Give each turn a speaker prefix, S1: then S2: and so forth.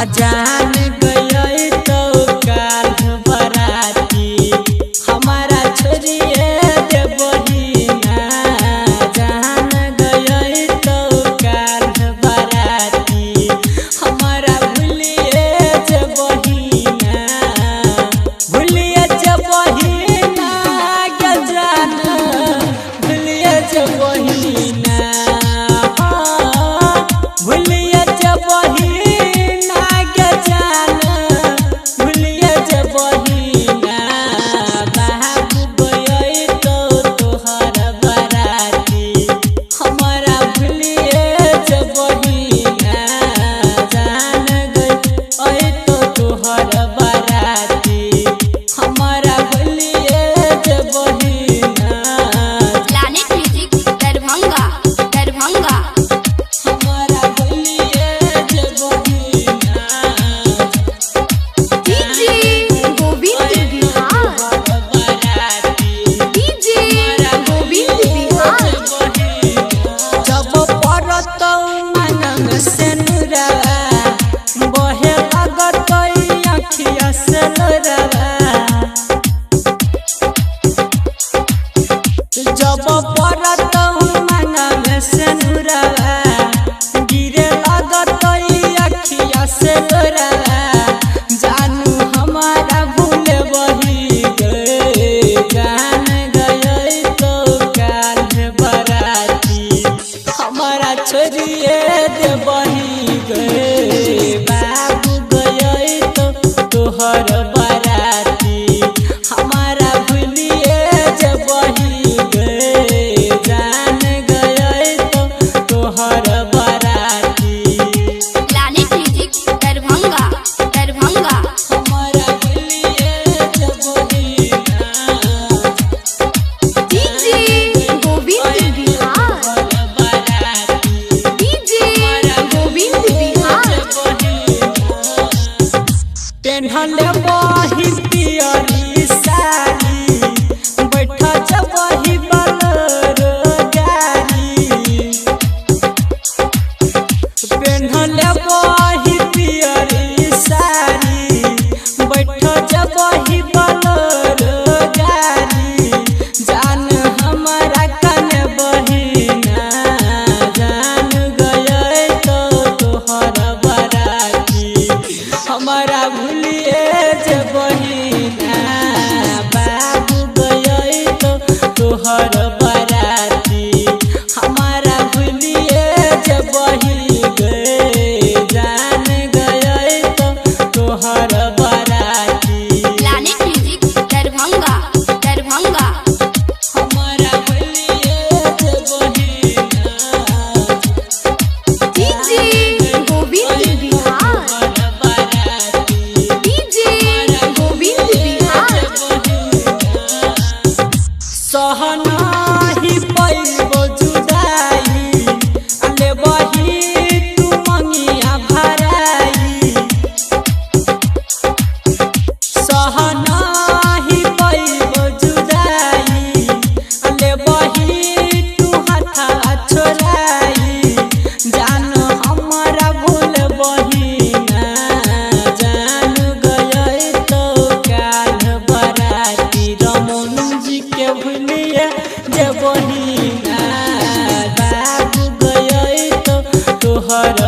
S1: जान गई तो काल बराती हमारा छोरिए दे बहिना। जान गई तो काल बराती हमारा भूलिए जे बहिना। भूलिए जे बहिना के जान भूलिए जे बहिना। भूलिए जे बहिना के जान भूलिए जे बहिना। बाबू गई तो तोहर बराती हमारा भूलिए जे बहिना। जान गई तो तोहर बराती हमारा भूलिए जे बहिना।
S2: Planet music Darbhanga Darbhanga.
S1: हमारा भूलिए जे बहिना।
S2: डीजे गोविंद बिहार। डीजे गोविंद बिहार।
S1: जब परत मनन से नुरवा बहे लागत अखिया से लोरवा। जब परत मनन से नुरवा गिरे लागत अखिया से लोरवा। जानू हमारा भूल बही गए। जान गई तो काल बराती हमारा छोरिए दे बही गए। बाबू गई तो तोहर बराती हमारा भूलिए जे बही गए। जान गई तो तोहर बराती
S2: प्लैनेट म्यूजिक दरभंगा दरभंगा।
S1: हमारा भूलिए जे बहिना।
S2: डीजे गोविंद बिहार। डीजे गोविंद बिहार। पेन्हले बही पियरी साड़ी बैठ जबही बलरो गाड़ी। पेन्हले बही पियरी साड़ी बैठ जबही बलरो गाड़ी। जान हमारा कन बहिना। जान गई तो तोहर बराती हमारा भूलिए जे बहिना। बाबू गई तो तोहर बराती हमारा भूलिए जे बही गए। जान गई तो तोहर बराती प्लैनेट म्यूजिक दरभंगा दरभंगा।
S1: हमारा भूलिए जे बहिना।
S2: डीजे गोविंद बिहार। डीजे गोविंद बिहार।
S1: सहनाही पैबो जुदाई ले बही तू मंगिया भराई। सहनाही पैबो जुदाई ले बही तू हाथा छोड़ाई। जान हमारा भूल बहिना। जान गई तो काल बराती रमन जी के भूलिए जे बहिना। बाबू गई तो तोहर